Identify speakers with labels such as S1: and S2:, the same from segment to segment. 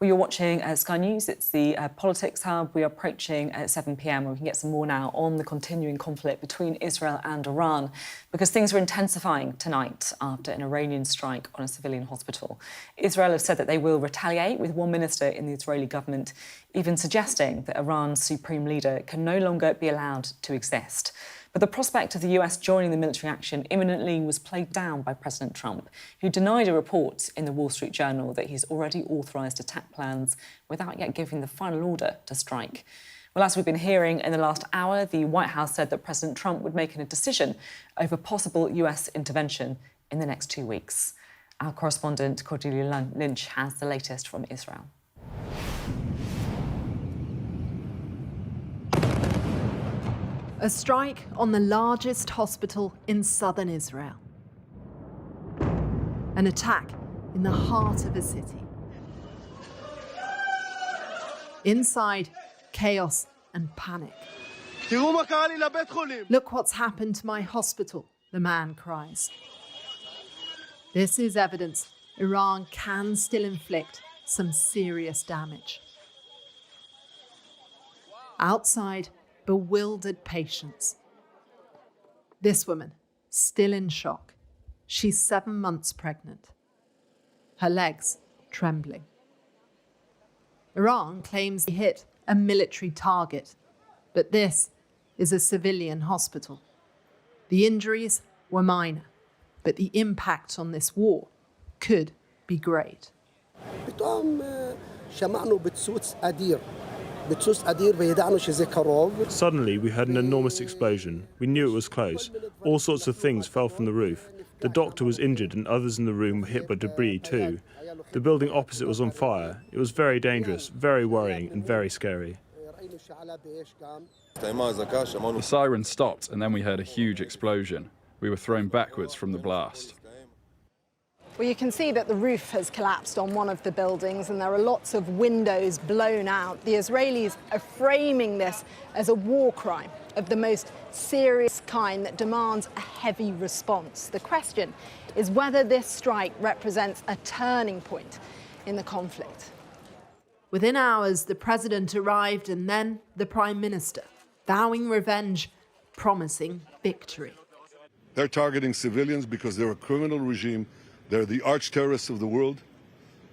S1: Well, you're watching Sky News. It's the Politics Hub. We are approaching 7 p.m. where we can get some more now on the continuing conflict between Israel and Iran, because things are intensifying tonight after an Iranian strike on a civilian hospital. Israel have said that they will retaliate, with one minister in the Israeli government even suggesting that Iran's supreme leader can no longer be allowed to exist. But the prospect of the US joining the military action imminently was played down by President Trump, who denied a report in the Wall Street Journal that he's already authorised attack plans without yet giving the final order to strike. Well, as we've been hearing in the last hour, the White House said that President Trump would make a decision over possible US intervention in the next 2 weeks. Our correspondent Cordelia Lynch has the latest from Israel.
S2: A strike on the largest hospital in southern Israel. An attack in the heart of a city. Inside, chaos and panic. Look what's happened to my hospital, the man cries. This is evidence Iran can still inflict some serious damage. Outside, bewildered patients. This woman, still in shock. She's 7 months pregnant. Her legs trembling. Iran claims they hit a military target, but this is a civilian hospital. The injuries were minor, but the impact on this war could be great.
S3: Suddenly, we heard an enormous explosion. We knew it was close. All sorts of things fell from the roof. The doctor was injured and others in the room were hit by debris too. The building opposite was on fire. It was very dangerous, very worrying and very scary.
S4: The siren stopped and then we heard a huge explosion. We were thrown backwards from the blast.
S5: Well, you can see that the roof has collapsed on one of the buildings and there are lots of windows blown out. The Israelis are framing this as a war crime of the most serious kind that demands a heavy response. The question is whether this strike represents a turning point in the conflict.
S2: Within hours, the president arrived and then the prime minister, vowing revenge, promising victory.
S6: They're targeting civilians because they're a criminal regime. They're the arch-terrorists of the world.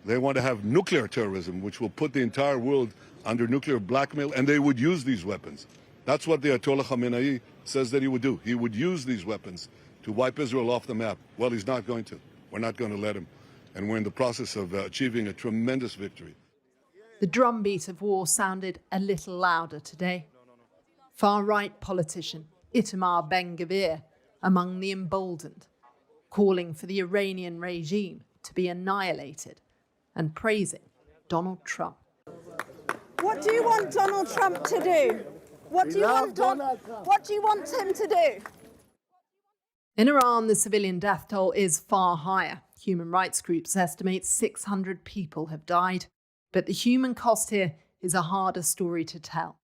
S6: They want to have nuclear terrorism, which will put the entire world under nuclear blackmail, and they would use these weapons. That's what the Ayatollah Khamenei says that he would do. He would use these weapons to wipe Israel off the map. Well, he's not going to. We're not going to let him. And we're in the process of achieving a tremendous victory.
S2: The drumbeat of war sounded a little louder today. Far-right politician Itamar Ben-Gvir among the emboldened, calling for the Iranian regime to be annihilated and praising Donald Trump.
S5: What do you want Donald Trump to do? What do you want him to do?
S2: In Iran, the civilian death toll is far higher. Human rights groups estimate 600 people have died. But the human cost here is a harder story to tell.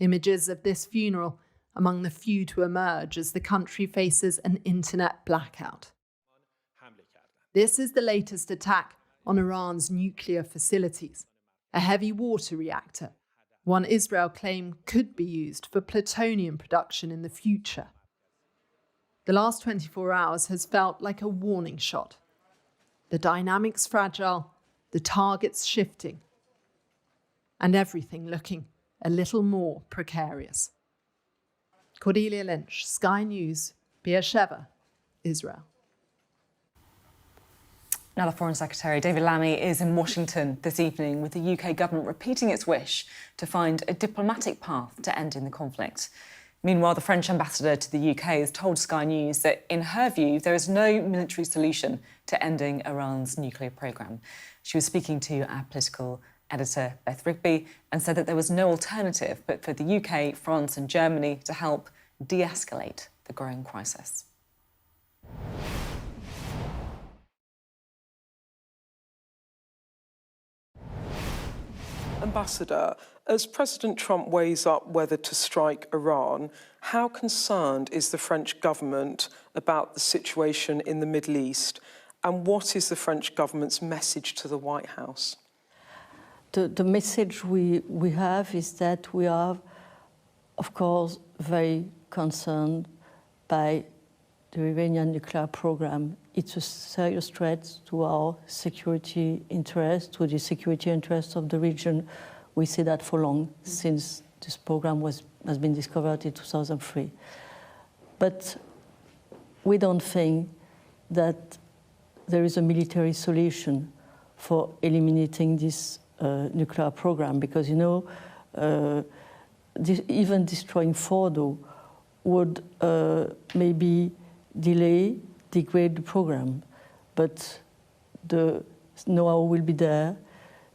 S2: Images of this funeral among the few to emerge as the country faces an internet blackout. This is the latest attack on Iran's nuclear facilities, a heavy water reactor, one Israel claimed could be used for plutonium production in the future. The last 24 hours has felt like a warning shot. The dynamics fragile, the targets shifting, and everything looking a little more precarious. Cordelia Lynch, Sky News, Beersheba, Israel.
S1: Now, the Foreign Secretary, David Lammy, is in Washington this evening with the UK government repeating its wish to find a diplomatic path to ending the conflict. Meanwhile, the French ambassador to the UK has told Sky News that, in her view, there is no military solution to ending Iran's nuclear programme. She was speaking to our political editor, Beth Rigby, and said that there was no alternative but for the UK, France and Germany to help de-escalate the growing crisis.
S7: Ambassador, as President Trump weighs up whether to strike Iran, how concerned is the French government about the situation in the Middle East, and what is the French government's message to the White House?
S8: the message we have is that we are, of course, very concerned by the Iranian nuclear program. It's a serious threat to our security interests, to the security interests of the region. We say that for long, since this program has been discovered in 2003. But we don't think that there is a military solution for eliminating this nuclear program, because, you know, even destroying Fordo would maybe degrade the program, but the know-how will be there.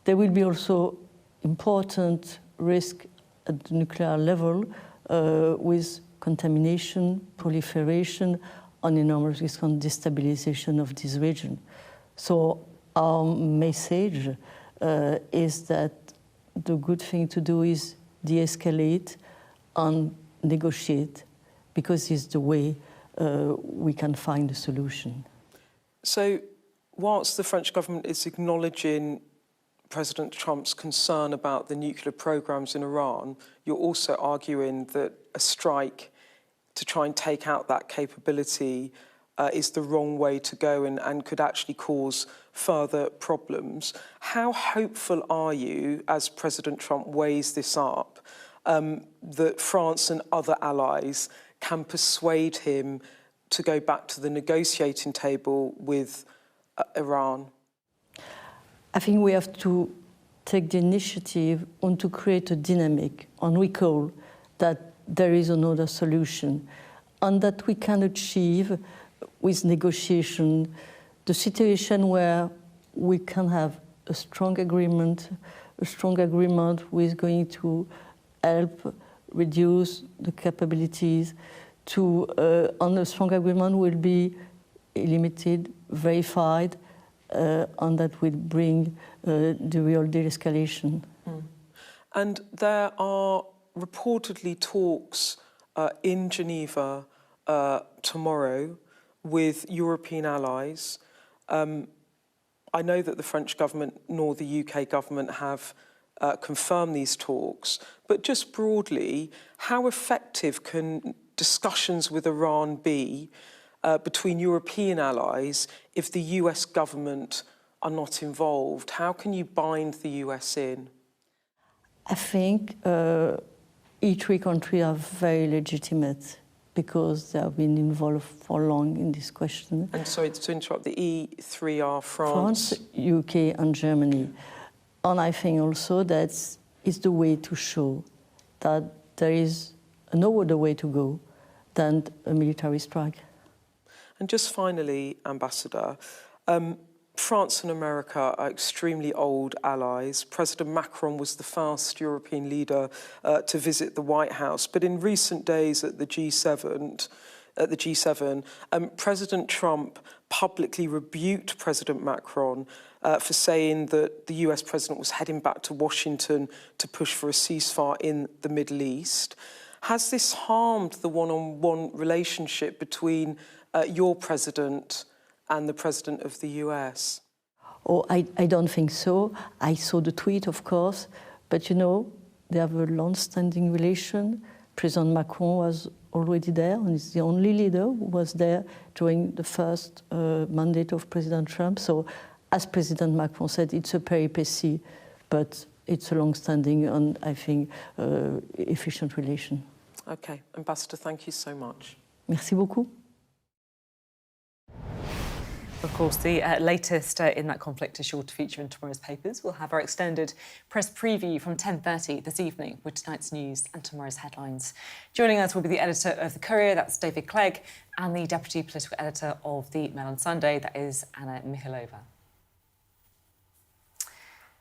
S8: There will be also important risk at the nuclear level with contamination, proliferation, and enormous risk on destabilization of this region. So our message is that the good thing to do is de-escalate and negotiate, because it's the way we can find a solution.
S7: So, whilst the French government is acknowledging President Trump's concern about the nuclear programs in Iran, you're also arguing that a strike to try and take out that capability is the wrong way to go and could actually cause further problems. How hopeful are you, as President Trump weighs this up, that France and other allies can persuade him to go back to the negotiating table with Iran?
S8: I think we have to take the initiative and to create a dynamic and recall that there is another solution and that we can achieve with negotiation the situation where we can have a strong agreement which is going to help reduce the capabilities to, and a strong agreement will be limited, verified, and that will bring the real de-escalation.
S7: And there are reportedly talks in Geneva tomorrow with European allies. I know that the French government nor the UK government have confirmed these talks, but just broadly, how effective can discussions with Iran be between European allies if the US government are not involved? How can you bind the US in?
S8: I think each three countries are very legitimate because they have been involved for long in this question.
S7: And sorry to interrupt, the E3 are France,
S8: UK and Germany. And I think also that it's the way to show that there is no other way to go than a military strike.
S7: And just finally, Ambassador, France and America are extremely old allies. President Macron was the first European leader to visit the White House. But in recent days at the G7, President Trump publicly rebuked President Macron for saying that the US president was heading back to Washington to push for a ceasefire in the Middle East. Has this harmed the one-on-one relationship between your president and the president of the US?
S8: Oh, I don't think so. I saw the tweet, of course, but you know, they have a long-standing relation. President Macron was already there, and he's the only leader who was there during the first mandate of President Trump. So, as President Macron said, it's a peripety, but it's a long-standing and, I think, efficient relation.
S7: Okay, Ambassador, thank you so much.
S8: Merci beaucoup.
S1: Of course, the latest in that conflict is sure to feature in tomorrow's papers. We'll have our extended press preview from 10:30 this evening with tonight's news and tomorrow's headlines. Joining us will be the editor of The Courier, that's David Clegg, and the deputy political editor of the Mail on Sunday, that is Anna Mikhailova.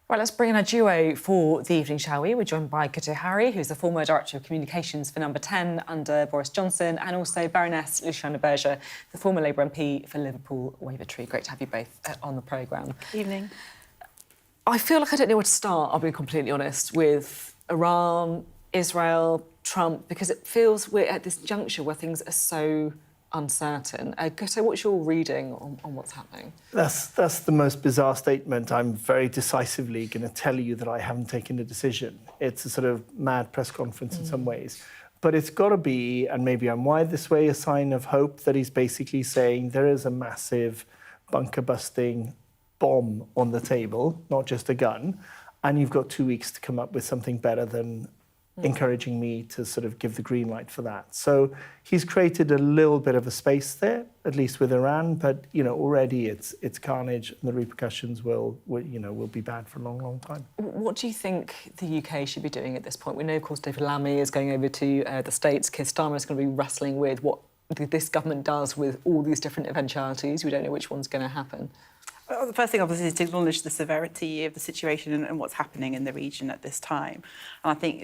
S1: Right, let's bring in a duo for the evening, shall we? We're joined by Kato Harry, who's the former Director of Communications for Number 10 under Boris Johnson, and also Baroness Luciana Berger, the former Labour MP for Liverpool Wavertree. Great to have you both on the programme.
S9: Evening.
S1: I feel like I don't know where to start, I'll be completely honest, with Iran, Israel, Trump, because it feels we're at this juncture where things are so uncertain. So what's your reading on what's happening?
S9: That's the most bizarre statement. I'm very decisively going to tell you that I haven't taken a decision. It's a sort of mad press conference in some ways. But it's got to be, and maybe I'm wired this way, a sign of hope that he's basically saying there is a massive bunker-busting bomb on the table, not just a gun, and you've got 2 weeks to come up with something better than encouraging me to sort of give the green light for that. So he's created a little bit of a space there, at least with Iran, but already it's carnage, and the repercussions will be bad for a long, long time.
S1: What do you think the UK should be doing at this point? We know, of course, David Lammy is going over to the States. Keir Starmer is going to be wrestling with what this government does with all these different eventualities. We don't know which one's going to happen.
S10: Well, the first thing, obviously, is to acknowledge the severity of the situation and what's happening in the region at this time. And I think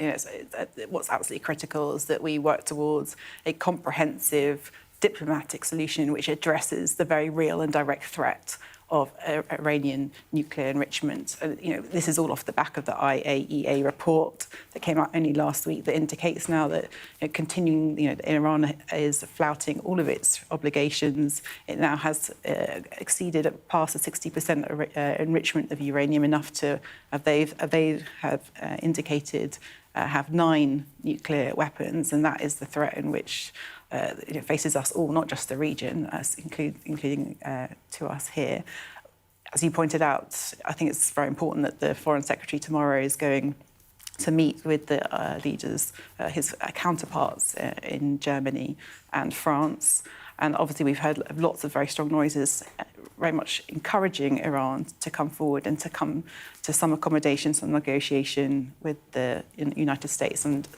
S10: what's absolutely critical is that we work towards a comprehensive diplomatic solution which addresses the very real and direct threat of Iranian nuclear enrichment. This is all off the back of the IAEA report that came out only last week that indicates now that Iran is flouting all of its obligations. It now has exceeded past the 60% enrichment of uranium, enough to, they have indicated, have 9 nuclear weapons, and that is the threat in which faces us all, not just the region, including to us here. As you pointed out, I think it's very important that the Foreign Secretary tomorrow is going to meet with the leaders, his counterparts in Germany and France. And obviously we've heard lots of very strong noises, very much encouraging Iran to come forward and to come to some accommodation, some negotiation with the United States. And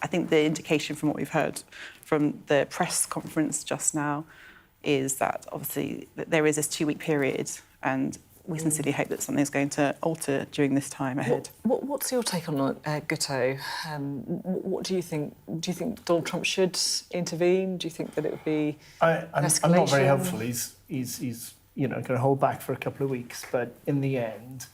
S10: I think the indication from what we've heard from the press conference just now is that obviously there is this 2-week period, and we sincerely hope that something's going to alter during this time ahead.
S1: What's your take on it, Gutto? What do you think? Do you think Donald Trump should intervene? Do you think that it would be escalation?
S9: I'm not very hopeful. He's going to hold back for a couple of weeks, but in the end,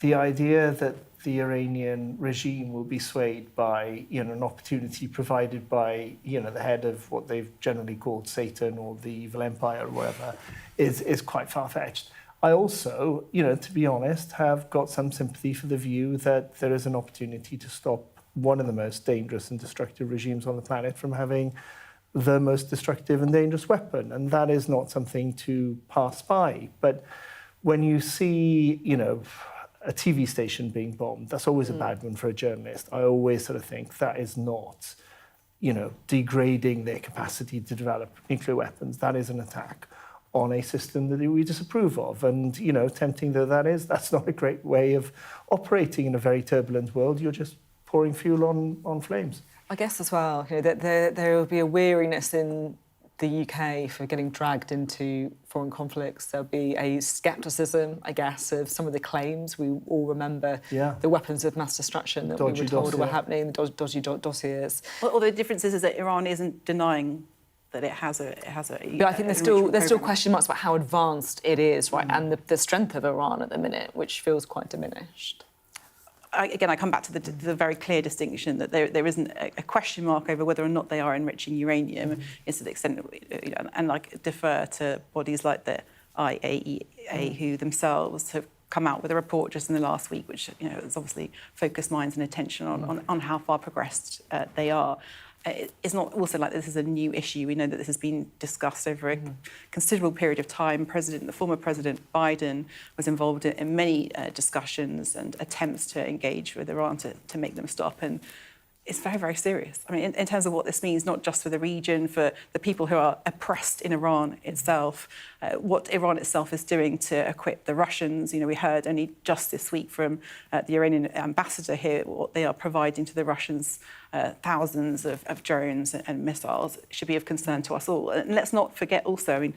S9: the idea that the Iranian regime will be swayed by an opportunity provided by the head of what they've generally called Satan or the evil empire or whatever is quite far-fetched. I also, to be honest, have got some sympathy for the view that there is an opportunity to stop one of the most dangerous and destructive regimes on the planet from having the most destructive and dangerous weapon. And that is not something to pass by. But when you see, a TV station being bombed, that's always a bad one for a journalist. I always sort of think that is not, degrading their capacity to develop nuclear weapons. That is an attack on a system that we disapprove of. And, tempting though that is, that's not a great way of operating in a very turbulent world. You're just pouring fuel on flames.
S1: I guess as well, that there will be a weariness in the UK for getting dragged into foreign conflicts. There'll be a scepticism, I guess, of some of the claims. We all remember the weapons of mass destruction that we were told were happening, the dodgy dossiers.
S10: Well, the difference is that Iran isn't denying that it has a.
S1: But I think there's still question marks about how advanced it is, right, and the strength of Iran at the minute, which feels quite diminished.
S10: I come back to the very clear distinction that there isn't a question mark over whether or not they are enriching uranium. It's to the extent that, and defer to bodies like the IAEA, who themselves have come out with a report just in the last week, which has obviously focused minds and attention on how far progressed they are. It's not also like this is a new issue. We know that this has been discussed over a considerable period of time. The former President Biden was involved in many discussions and attempts to engage with Iran to make them stop. And it's very, very serious. I mean, in terms of what this means, not just for the region, for the people who are oppressed in Iran itself, what Iran itself is doing to equip the Russians. We heard only just this week from the Iranian ambassador here what they are providing to the Russians. Thousands of drones and missiles should be of concern to us all. And let's not forget also,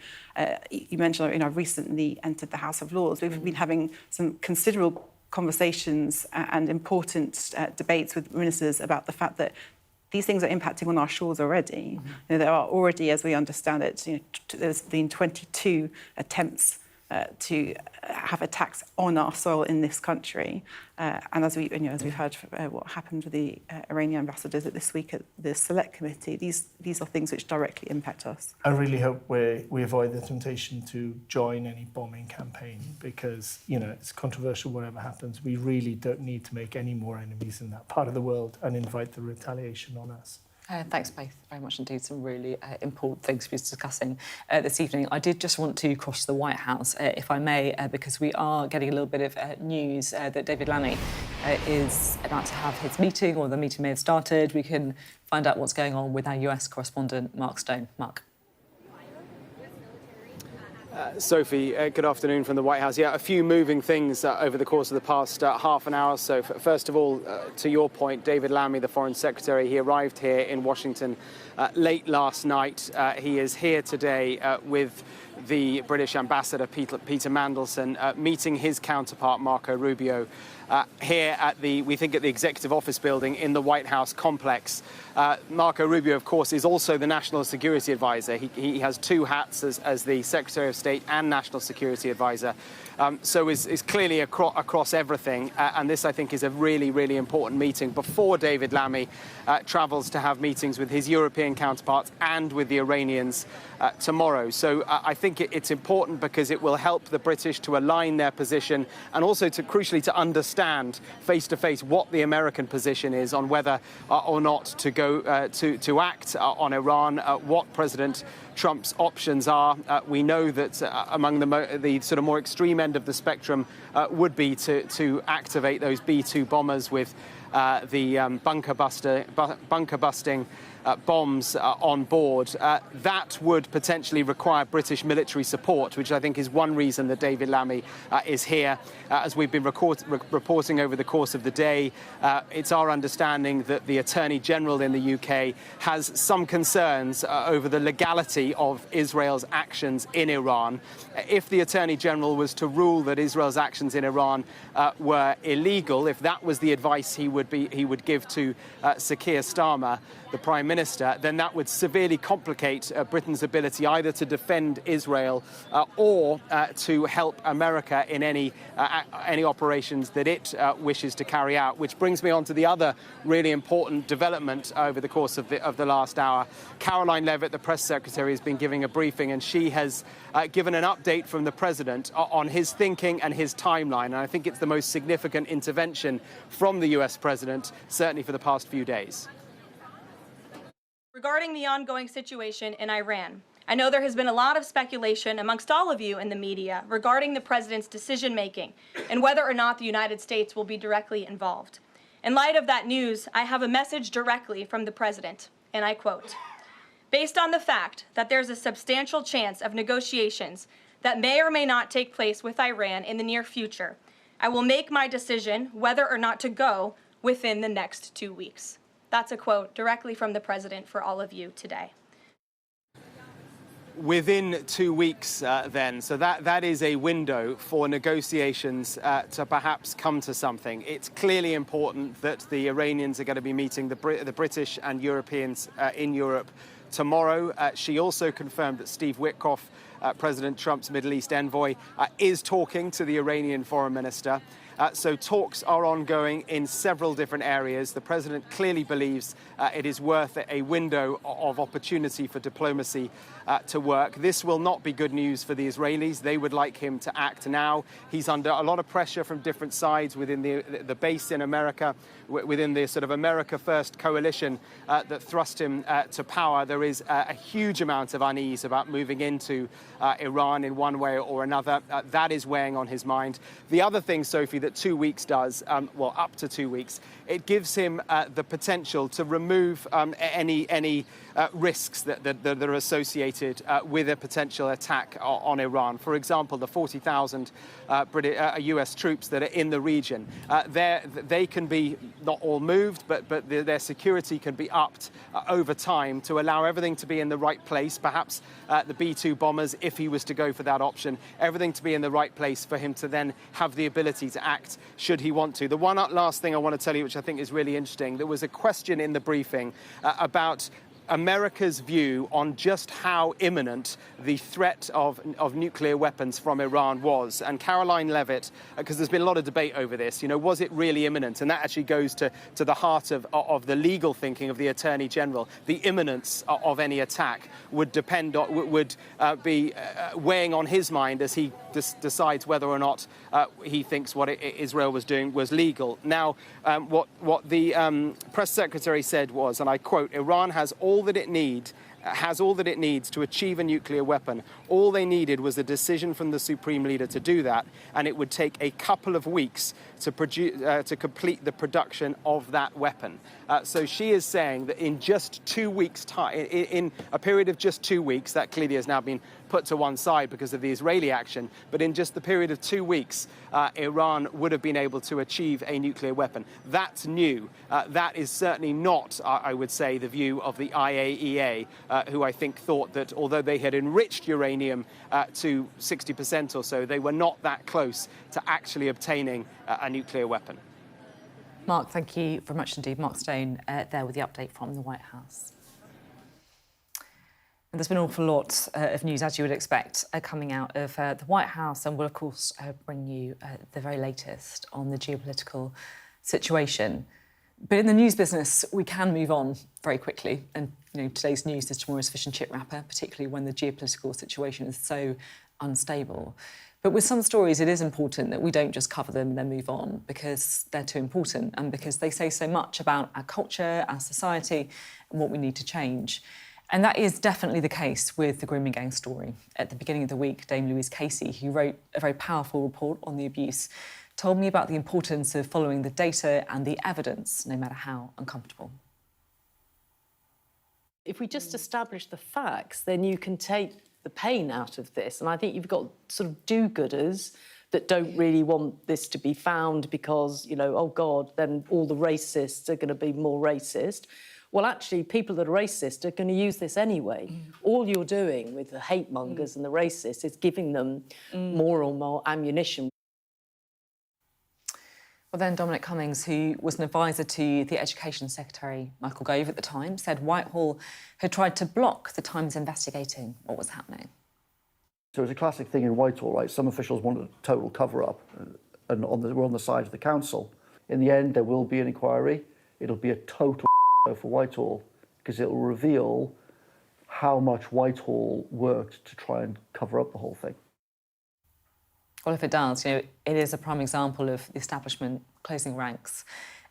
S10: you mentioned, I've recently entered the House of Lords. We've been having some considerable conversations and important debates with ministers about the fact that these things are impacting on our shores already. There are already, as we understand it, there's been 22 attempts to have attacks on our soil in this country. And as we've heard what happened with the Iranian ambassadors this week at the Select Committee, these are things which directly impact us.
S9: I really hope we avoid the temptation to join any bombing campaign because, it's controversial whatever happens. We really don't need to make any more enemies in that part of the world and invite the retaliation on us.
S1: Thanks both very much indeed. Some really important things we're discussing this evening. I did just want to cross to the White House, if I may, because we are getting a little bit of news that David Lammy is about to have his meeting, or the meeting may have started. We can find out what's going on with our US correspondent, Mark Stone. Mark.
S11: Sophie, good afternoon from the White House. Yeah, a few moving things over the course of the past half an hour or so. First of all, to your point, David Lammy, the Foreign Secretary, he arrived here in Washington late last night. He is here today with the British Ambassador, Peter Mandelson, meeting his counterpart, Marco Rubio, here at the Executive Office Building in the White House complex. Marco Rubio, of course, is also the National Security Advisor. He has two hats as the Secretary of State and National Security Advisor. So is clearly across everything. And this, I think, is a really, really important meeting before David Lammy travels to have meetings with his European counterparts and with the Iranians tomorrow. So I think it's important because it will help the British to align their position and also crucially to understand face to face what the American position is on whether or not to go to act on Iran, what President Trump's options are. We know that among the sort of more extreme end of the spectrum would be to activate those B-2 bombers with the bunker busting bombs on board. That would potentially require British military support, which I think is one reason that David Lammy is here. As we've been reporting over the course of the day, it's our understanding that the Attorney General in the UK has some concerns over the legality of Israel's actions in Iran. If the Attorney General was to rule that Israel's actions in Iran were illegal, if that was the advice he would give to Keir Starmer, the Prime Minister, then that would severely complicate Britain's ability either to defend Israel or to help America in any operations that it wishes to carry out. Which brings me on to the other really important development over the course of the last hour. Caroline Levitt, the press secretary, has been giving a briefing, and she has given an update from the president on his thinking and his timeline. And I think it's the most significant intervention from the US president, certainly for the past few days.
S12: Regarding the ongoing situation in Iran, I know there has been a lot of speculation amongst all of you in the media regarding the president's decision-making and whether or not the United States will be directly involved. In light of that news, I have a message directly from the president, and I quote, "Based on the fact that there's a substantial chance of negotiations that may or may not take place with Iran in the near future, I will make my decision whether or not to go within the next 2 weeks." That's a quote directly from the president for all of you today.
S11: Within 2 weeks, then. So that is a window for negotiations to perhaps come to something. It's clearly important that the Iranians are going to be meeting the British and Europeans in Europe tomorrow. She also confirmed that Steve Witkoff, President Trump's Middle East envoy, is talking to the Iranian foreign minister. So talks are ongoing in several different areas. The president clearly believes it is worth a window of opportunity for diplomacy to work. This will not be good news for the Israelis. They would like him to act now. He's under a lot of pressure from different sides within the base in America, within the sort of America First coalition that thrust him to power. There is a huge amount of unease about moving into Iran in one way or another. That is weighing on his mind. The other thing, Sophie, that 2 weeks does, well, up to 2 weeks, it gives him the potential to remove any risks that are associated with a potential attack on Iran. For example, the 40,000 US troops that are in the region. They can be not all moved, but their security can be upped over time to allow everything to be in the right place. Perhaps the B-2 bombers, if he was to go for that option, everything to be in the right place for him to then have the ability to act should he want to. The one last thing I want to tell you, which I think is really interesting, there was a question in the briefing about America's view on just how imminent the threat of nuclear weapons from Iran was. And Caroline Levitt, because there's been a lot of debate over this, was it really imminent? And that actually goes to the heart of the legal thinking of the Attorney General. The imminence of any attack would depend on, would be weighing on his mind as he decides whether or not he thinks what Israel was doing was legal. Now, what the press secretary said was, and I quote, "Iran has all that it needs to achieve a nuclear weapon. All they needed was a decision from the Supreme Leader to do that, and it would take a couple of weeks to complete the production of that weapon." So she is saying that in just 2 weeks' time, in a period of just 2 weeks, that clearly has now been put to one side because of the Israeli action, but in just the period of 2 weeks, Iran would have been able to achieve a nuclear weapon. That's new. That is certainly not, I would say, the view of the IAEA, who I think thought that although they had enriched uranium to 60% or so, they were not that close to actually obtaining a nuclear weapon.
S1: Mark, thank you very much indeed. Mark Stone there with the update from the White House. And there's been an awful lot of news, as you would expect, coming out of the White House, and we'll, of course, bring you the very latest on the geopolitical situation. But in the news business, we can move on very quickly. And, today's news is tomorrow's fish and chip wrapper, particularly when the geopolitical situation is so unstable. But with some stories, it is important that we don't just cover them and then move on, because they're too important and because they say so much about our culture, our society, and what we need to change. And that is definitely the case with the Grooming Gang story. At the beginning of the week, Dame Louise Casey, who wrote a very powerful report on the abuse, told me about the importance of following the data and the evidence, no matter how uncomfortable.
S13: If we just establish the facts, then you can take the pain out of this. And I think you've got sort of do-gooders that don't really want this to be found because, oh God, then all the racists are going to be more racist. Well, actually, people that are racist are going to use this anyway. All you're doing with the hate mongers and the racists is giving them more and more ammunition.
S1: Well, then Dominic Cummings, who was an advisor to the Education Secretary, Michael Gove, at the time, said Whitehall had tried to block the Times investigating what was happening.
S14: So it's a classic thing in Whitehall, right? Some officials wanted a total cover-up and we're on the side of the council. In the end, there will be an inquiry. It'll be a total for Whitehall because it will reveal how much Whitehall worked to try and cover up the whole thing.
S1: Well, if it does, it is a prime example of the establishment closing ranks.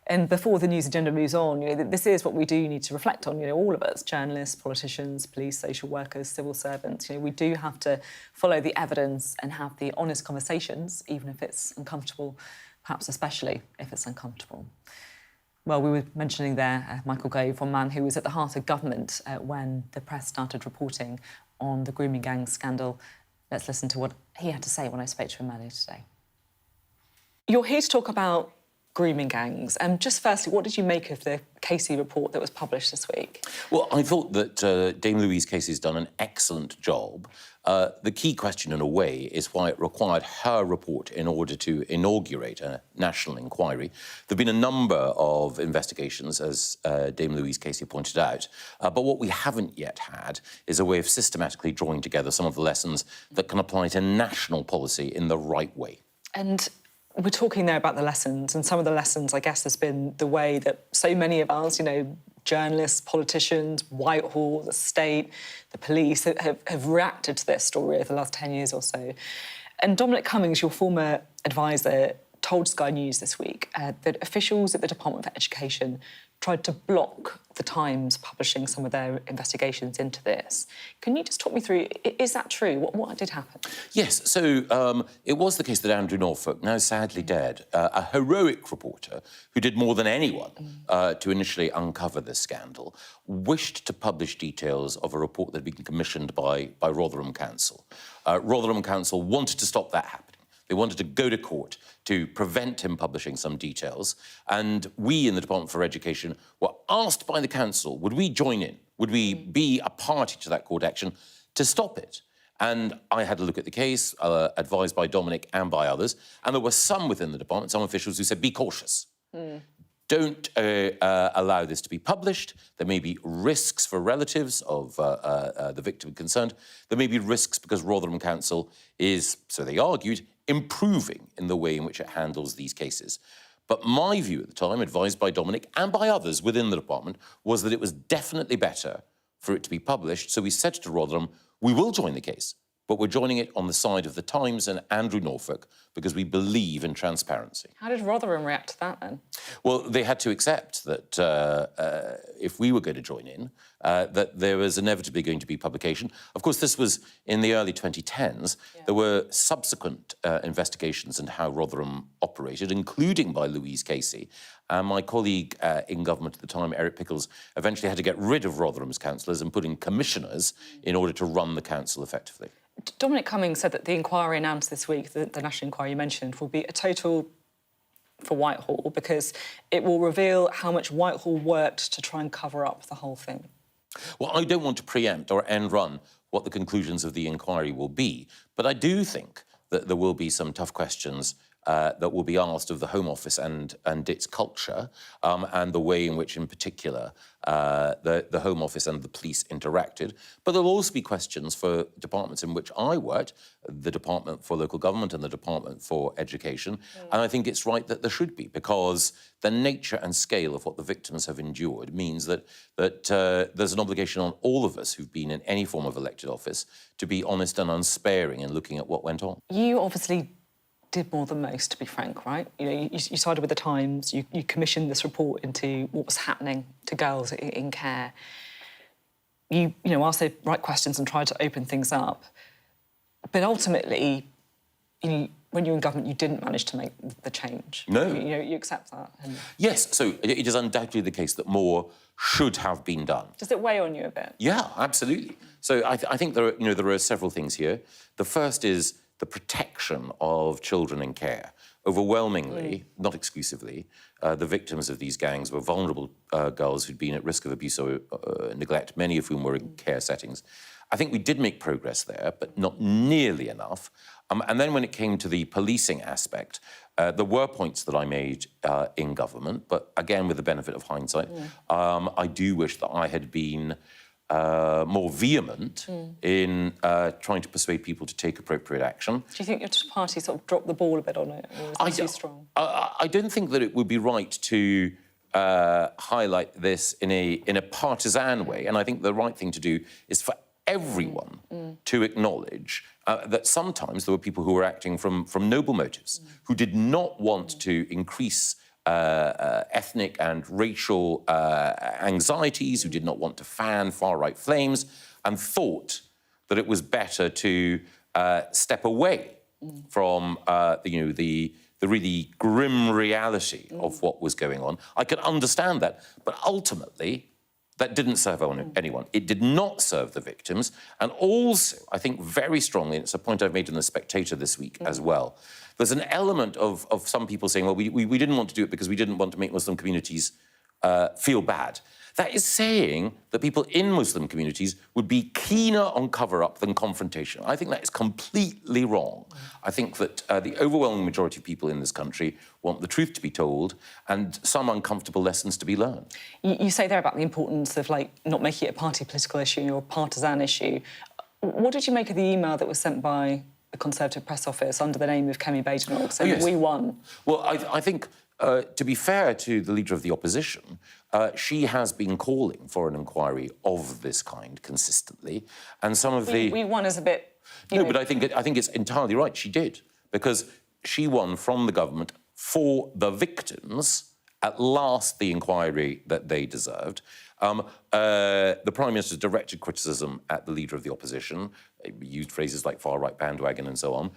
S1: And before the news agenda moves on, this is what we do need to reflect on, all of us, journalists, politicians, police, social workers, civil servants. We do have to follow the evidence and have the honest conversations, even if it's uncomfortable, perhaps especially if it's uncomfortable. Well, we were mentioning there Michael Gove, one man who was at the heart of government when the press started reporting on the Grooming Gang scandal. Let's listen to what he had to say when I spoke to him earlier today. You're here to talk about grooming gangs. Just firstly, what did you make of the Casey report that was published this week?
S15: Well, I thought that Dame Louise Casey's done an excellent job. The key question, in a way, is why it required her report in order to inaugurate a national inquiry. There have been a number of investigations, as Dame Louise Casey pointed out, but what we haven't yet had is a way of systematically drawing together some of the lessons that can apply to national policy in the right way.
S1: And we're talking there about the lessons, and some of the lessons, I guess, has been the way that so many of us, journalists, politicians, Whitehall, the state, the police have reacted to this story over the last 10 years or so. And Dominic Cummings, your former advisor, told Sky News this week that officials at the Department for Education tried to block the Times publishing some of their investigations into this. Can you just talk me through, is that true? What did happen?
S15: Yes, so it was the case that Andrew Norfolk, now sadly dead, a heroic reporter who did more than anyone to initially uncover this scandal, wished to publish details of a report that had been commissioned by Rotherham Council. Rotherham Council wanted to stop that happening. They wanted to go to court to prevent him publishing some details. And we in the Department for Education were asked by the council, would we join in? Would we be a party to that court action to stop it? And I had a look at the case, advised by Dominic and by others, and there were some within the department, some officials who said, be cautious. don't allow this to be published. There may be risks for relatives of the victim concerned. There may be risks because Rotherham Council is, so they argued, improving in the way in which it handles these cases. But my view at the time, advised by Dominic and by others within the department, was that it was definitely better for it to be published. So we said to Rotherham, we will join the case, but we're joining it on the side of the Times and Andrew Norfolk because we believe in transparency.
S1: How did Rotherham react to that then?
S15: Well, they had to accept that if we were going to join in, that there was inevitably going to be publication. Of course, this was in the early 2010s. Yeah. There were subsequent investigations into how Rotherham operated, including by Louise Casey. And my colleague in government at the time, Eric Pickles, eventually had to get rid of Rotherham's councillors and put in commissioners in order to run the council effectively.
S1: Dominic Cummings said that the inquiry announced this week, the national inquiry you mentioned, will be a total for Whitehall because it will reveal how much Whitehall worked to try and cover up the whole thing.
S15: Well, I don't want to preempt or end run what the conclusions of the inquiry will be, but I do think that there will be some tough questions that will be asked of the Home Office and its culture, and the way in which, in particular, the Home Office and the police interacted. But there'll also be questions for departments in which I worked, the Department for Local Government and the Department for Education. And I think it's right that there should be, because the nature and scale of what the victims have endured means that there's an obligation on all of us who've been in any form of elected office to be honest and unsparing in looking at what went on.
S1: You obviously did more than most, to be frank, right? You know, you sided with the Times, you commissioned this report into what was happening to girls in care. You asked the right questions and tried to open things up. But ultimately, when you were in government, you didn't manage to make the change.
S15: No.
S1: You accept that?
S15: Yes, so it is undoubtedly the case that more should have been done.
S1: Does it weigh on you a bit?
S15: Yeah, absolutely. So I think there are several things here. The first is the protection of children in care. Overwhelmingly, not exclusively, the victims of these gangs were vulnerable girls who'd been at risk of abuse or neglect, many of whom were in care settings. I think we did make progress there, but not nearly enough. And then when it came to the policing aspect, there were points that I made in government, but again, with the benefit of hindsight, I do wish that I had been more vehement in trying to persuade people to take appropriate action.
S1: Do you think your party sort of dropped the ball a bit on it, or was it too strong?
S15: I don't think that it would be right to highlight this in a partisan way, and I think the right thing to do is for everyone to acknowledge that sometimes there were people who were acting from noble motives, who did not want to increase ethnic and racial anxieties, who did not want to fan far-right flames, and thought that it was better to step away from the really grim reality of what was going on. I can understand that, but ultimately, that didn't serve anyone. It did not serve the victims. And also, I think very strongly, and it's a point I've made in The Spectator this week as well, there's an element of some people saying, well, we didn't want to do it because we didn't want to make Muslim communities feel bad. That is saying that people in Muslim communities would be keener on cover-up than confrontation. I think that is completely wrong. I think that the overwhelming majority of people in this country want the truth to be told and some uncomfortable lessons to be learned.
S1: You say there about the importance of, not making it a party political issue or a partisan issue. What did you make of the email that was sent by the Conservative Press Office under the name of Kemi Badenoch saying that we won?
S15: Well, I think, to be fair to the Leader of the Opposition, she has been calling for an inquiry of this kind consistently, and some of the...
S1: We won as a bit...
S15: No, but I think it's entirely right, she did, because she won from the government for the victims, at last the inquiry that they deserved. The Prime Minister directed criticism at the Leader of the Opposition, used phrases like far-right bandwagon and so on,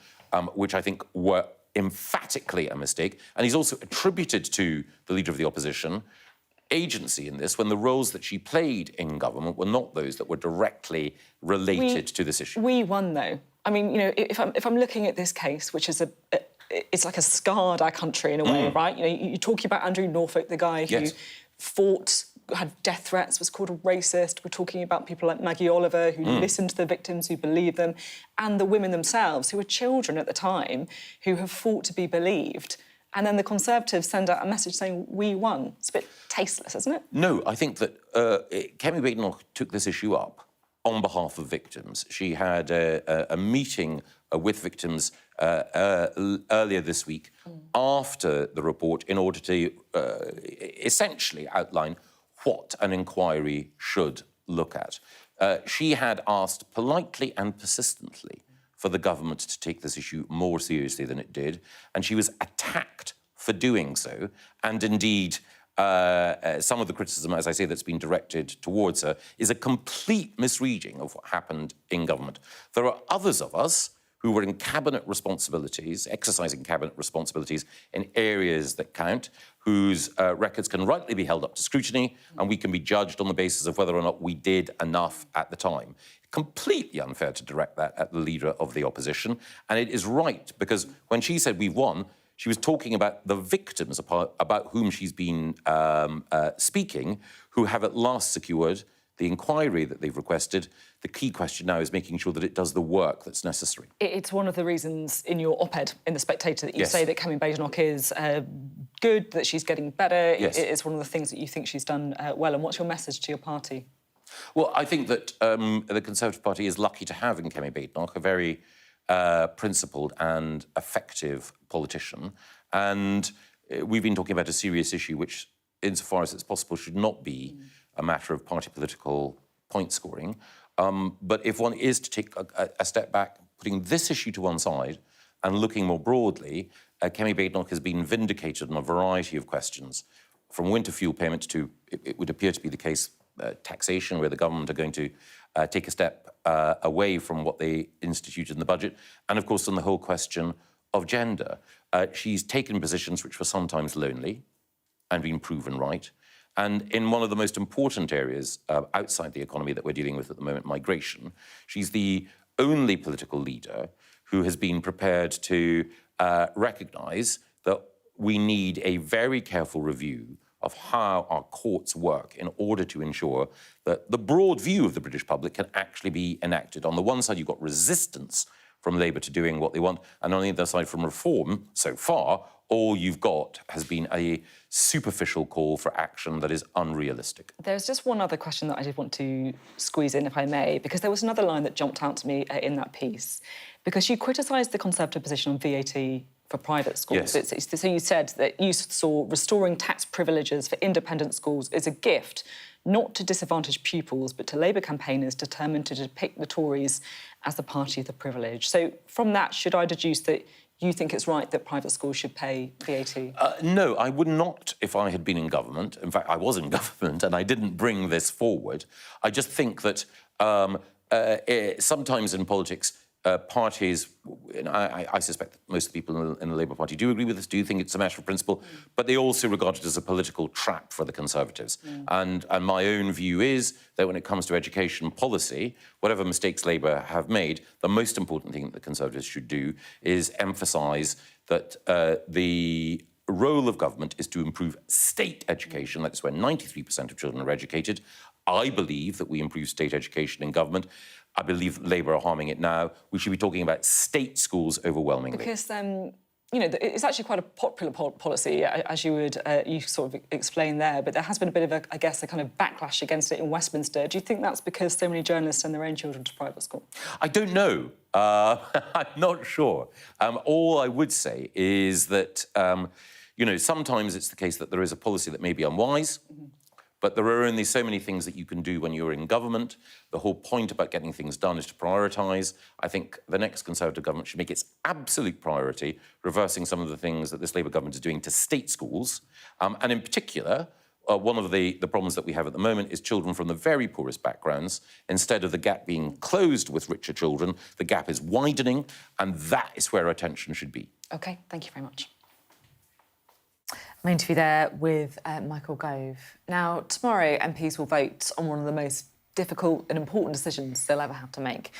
S15: which I think were emphatically a mistake. And he's also attributed to the Leader of the Opposition agency in this when the roles that she played in government were not those that were directly related to this issue.
S1: We won, though. I mean, if I'm looking at this case, which is it's like a scarred our country in a way, right? You're talking about Andrew Norfolk, the guy who fought, had death threats, was called a racist. We're talking about people like Maggie Oliver, who listened to the victims, who believed them, and the women themselves, who were children at the time, who have fought to be believed. and then the Conservatives send out a message saying, we won. It's a bit tasteless, isn't it?
S15: No, I think that Kemi Badenoch took this issue up on behalf of victims. She had a meeting with victims earlier this week after the report in order to essentially outline what an inquiry should look at. She had asked politely and persistently for the government to take this issue more seriously than it did, and she was attacked for doing so, and indeed some of the criticism, as I say, that's been directed towards her is a complete misreading of what happened in government. There are others of us who were in cabinet responsibilities, exercising cabinet responsibilities in areas that count, whose records can rightly be held up to scrutiny, and we can be judged on the basis of whether or not we did enough at the time. Completely unfair to direct that at the leader of the opposition, and it is right, because when she said we've won, she was talking about the victims about whom she's been speaking, who have at last secured the inquiry that they've requested. The key question now is making sure that it does the work that's necessary.
S1: It's one of the reasons in your op-ed in The Spectator that you say that Kemi Badenoch is good, that she's getting better.
S15: Yes.
S1: It's one of the things that you think she's done well. And what's your message to your party?
S15: Well, I think that the Conservative Party is lucky to have in Kemi Badenoch a very principled and effective politician. And we've been talking about a serious issue which, insofar as it's possible, should not be a matter of party political point scoring. But if one is to take a step back, putting this issue to one side and looking more broadly, Kemi Badenoch has been vindicated on a variety of questions, from winter fuel payments to, it would appear to be the case, taxation, where the government are going to take a step away from what they instituted in the budget, and of course on the whole question of gender. She's taken positions which were sometimes lonely and been proven right. And in one of the most important areas outside the economy that we're dealing with at the moment, migration, she's the only political leader who has been prepared to recognise that we need a very careful review of how our courts work in order to ensure that the broad view of the British public can actually be enacted. On the one side, you've got resistance from Labour to doing what they want, and on the other side, from Reform, so far, all you've got has been a superficial call for action that is unrealistic.
S1: There's just one other question that I did want to squeeze in, if I may, because there was another line that jumped out to me in that piece, because you criticised the Conservative position on VAT for private schools.
S15: Yes.
S1: So you said that you saw restoring tax privileges for independent schools as a gift, not to disadvantaged pupils, but to Labour campaigners determined to depict the Tories as the party of the privileged. So from that, should I deduce that you think it's right that private schools should pay VAT?
S15: No, I would not if I had been in government. In fact, I was in government and I didn't bring this forward. I just think that sometimes in politics, parties, and I suspect that most of the people in the Labour Party do agree with this, do think it's a matter of principle, but they also regard it as a political trap for the Conservatives. And my own view is that when it comes to education policy, whatever mistakes Labour have made, the most important thing that the Conservatives should do is emphasise that the role of government is to improve state education. That's where 93% of children are educated. I believe that we improve state education in government. I believe Labour are harming it now. We should be talking about state schools overwhelmingly.
S1: Because, you know, it's actually quite a popular policy, as you would you sort of explain there, but there has been a bit of, a kind of backlash against it in Westminster. Do you think that's because so many journalists send their own children to private school?
S15: I don't know. I'm not sure. All I would say is that, you know, sometimes it's the case that there is a policy that may be unwise, but there are only so many things that you can do when you're in government. The whole point about getting things done is to prioritise. I think the next Conservative government should make its absolute priority reversing some of the things that this Labour government is doing to state schools. And in particular, one of the problems that we have at the moment is children from the very poorest backgrounds. Instead of the gap being closed with richer children, the gap is widening, and that is where attention should be.
S1: OK, thank you very much. My interview there with Michael Gove. Now, tomorrow, MPs will vote on one of the most difficult and important decisions they'll ever have to make,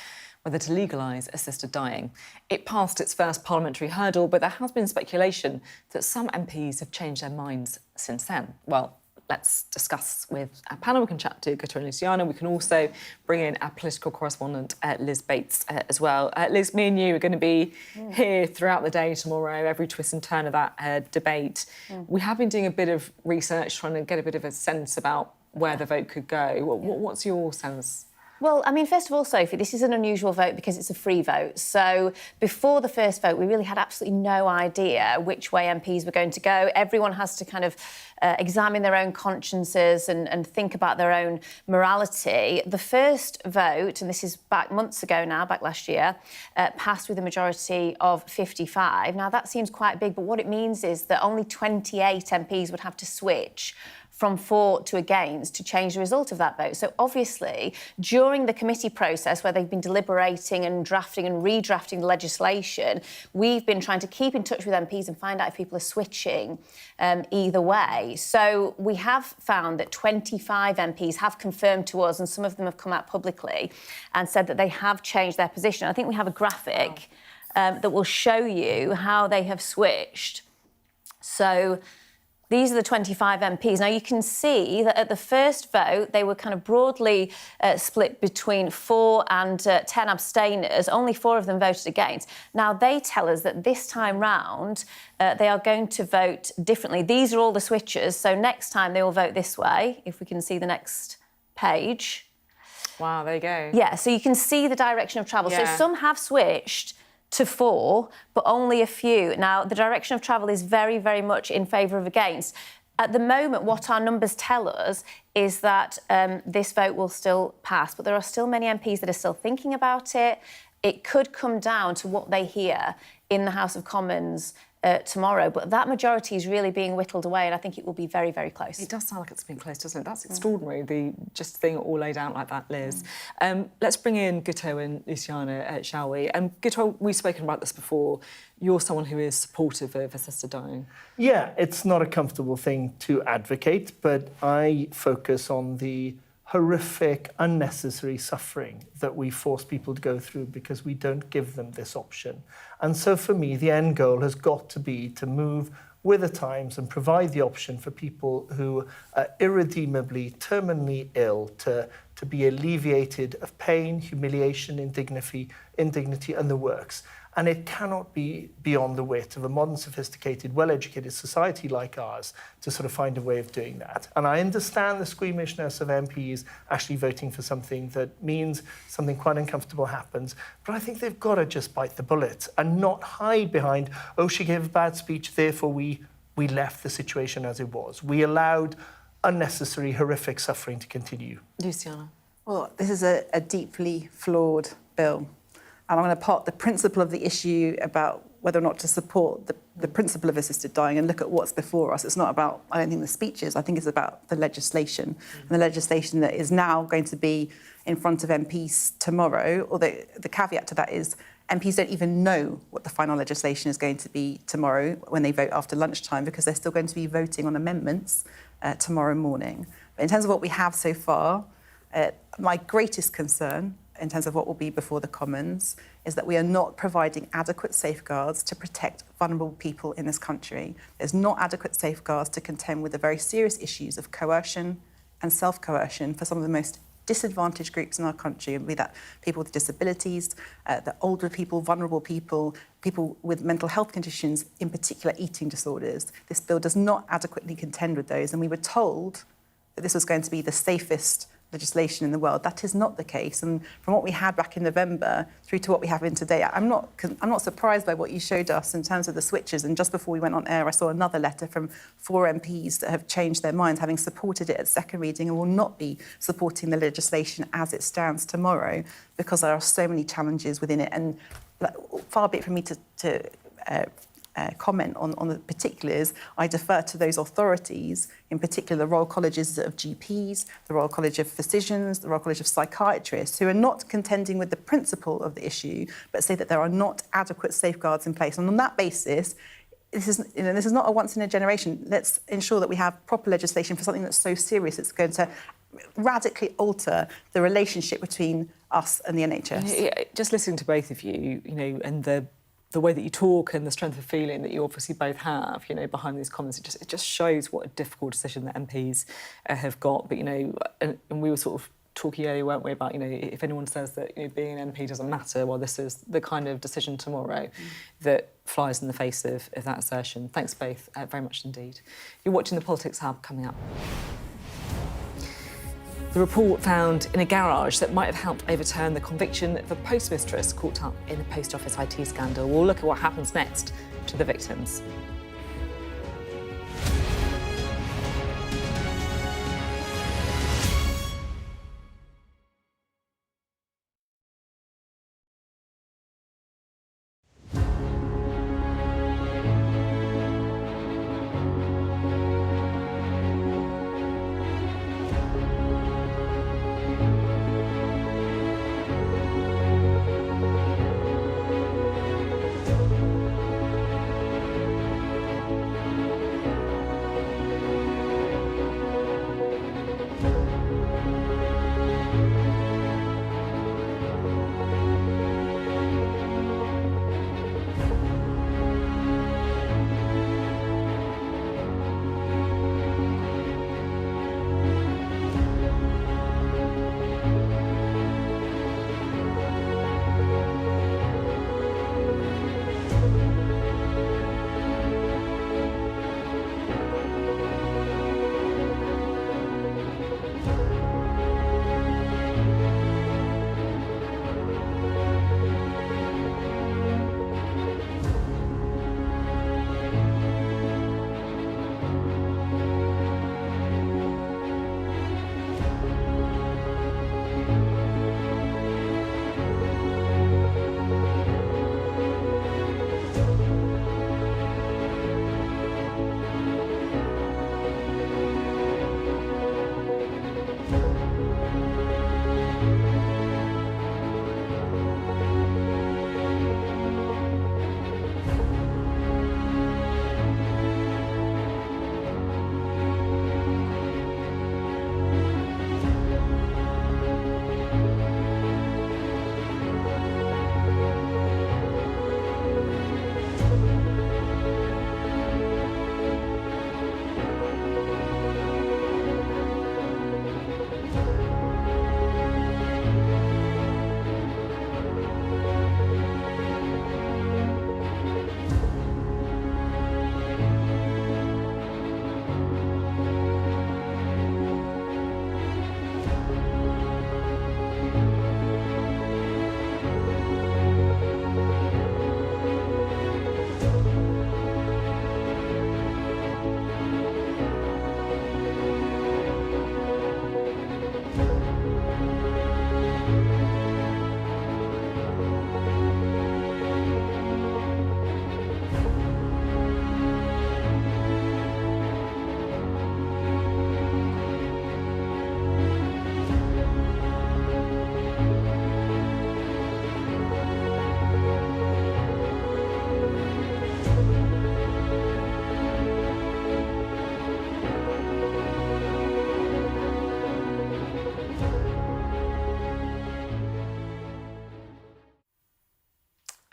S1: whether to legalise assisted dying. It passed its first parliamentary hurdle, but there has been speculation that some MPs have changed their minds since then. Well, let's discuss with our panel. We can chat to Guto and Luciana. We can also bring in our political correspondent, Liz Bates, as well. Liz, me and you are going to be here throughout the day tomorrow, every twist and turn of that debate. We have been doing a bit of research, trying to get a bit of a sense about where the vote could go. What's your sense?
S16: Well, I mean, first of all, Sophie, this is an unusual vote because it's a free vote. So before the first vote, we really had absolutely no idea which way MPs were going to go. Everyone has to kind of examine their own consciences and think about their own morality. The first vote, and this is back months ago now, back last year, passed with a majority of 55. Now, that seems quite big, but what it means is that only 28 MPs would have to switch from for to against to change the result of that vote. So obviously, during the committee process where they've been deliberating and drafting and redrafting the legislation, we've been trying to keep in touch with MPs and find out if people are switching either way. So we have found that 25 MPs have confirmed to us, and some of them have come out publicly and said that they have changed their position. I think we have a graphic that will show you how they have switched. So these are the 25 MPs. Now, you can see that at the first vote, they were kind of broadly split between 4 and 10 abstainers. Only 4 of them voted against. Now, they tell us that this time round, they are going to vote differently. These are all the switchers. So next time, they will vote this way, if we can see the next page.
S1: Wow, there you go.
S16: Yeah, so you can see the direction of travel.
S1: Yeah.
S16: So some have switched to 4, but only a few. Now, the direction of travel is very, very much in favour of against. At the moment, what our numbers tell us is that this vote will still pass, but there are still many MPs that are still thinking about it. It could come down to what they hear in the House of Commons tomorrow, but that majority is really being whittled away, and I think it will be very, very close.
S1: It does sound like it's been close, doesn't it? That's extraordinary, the just thing all laid out like that, Liz. Let's bring in Guto and Luciana, shall we? Guto, we've spoken about this before. You're someone who is supportive of assisted dying.
S9: Yeah, it's not a comfortable thing to advocate, but I focus on the horrific, unnecessary suffering that we force people to go through because we don't give them this option. And so for me, the end goal has got to be to move with the times and provide the option for people who are irredeemably, terminally ill to be alleviated of pain, humiliation, indignity, and the works. And it cannot be beyond the wit of a modern, sophisticated, well-educated society like ours to sort of find a way of doing that. And I understand the squeamishness of MPs actually voting for something that means something quite uncomfortable happens, but I think they've got to just bite the bullet and not hide behind, oh, she gave a bad speech, therefore we left the situation as it was. We allowed unnecessary, horrific suffering to continue.
S1: Luciana.
S10: Well, this is a deeply flawed bill. And I'm going to part the principle of the issue about whether or not to support the principle of assisted dying and look at what's before us. It's not about, I don't think, the speeches. I think it's about the legislation. And the legislation that is now going to be in front of MPs tomorrow, although the caveat to that is MPs don't even know what the final legislation is going to be tomorrow when they vote after lunchtime, because they're still going to be voting on amendments tomorrow morning. But in terms of what we have so far, my greatest concern in terms of what will be before the Commons is that we are not providing adequate safeguards to protect vulnerable people in this country. There's not adequate safeguards to contend with the very serious issues of coercion and self-coercion for some of the most disadvantaged groups in our country, be that people with disabilities, the older people, vulnerable people, people with mental health conditions, in particular eating disorders. This bill does not adequately contend with those, and we were told that this was going to be the safest legislation in the world. That is not the case. And from what we had back in November through to what we have in today, I'm not surprised by what you showed us in terms of the switches. And just before we went on air, I saw another letter from 4 MPs that have changed their minds, having supported it at second reading and will not be supporting the legislation as it stands tomorrow because there are so many challenges within it. And far be it from me to comment on the particulars. I defer to those authorities, in particular the Royal Colleges of GPs, the Royal College of Physicians, the Royal College of Psychiatrists, who are not contending with the principle of the issue, but say that there are not adequate safeguards in place. And on that basis, this is not a once in a generation. Let's ensure that we have proper legislation for something that's so serious. It's going to radically alter the relationship between us and the NHS.
S1: Just listening to both of you, and the the way that you talk and the strength of feeling that you obviously both have, you know, behind these comments, it just shows what a difficult decision that MPs have got. But, you know, and we were sort of talking earlier, weren't we, about, you know, if anyone says that, you know, being an MP doesn't matter, well, this is the kind of decision tomorrow that flies in the face of that assertion. Thanks both very much indeed. You're watching the Politics Hub. Coming up. The report found in a garage that might have helped overturn the conviction of a postmistress caught up in the post office IT scandal. We'll look at what happens next to the victims.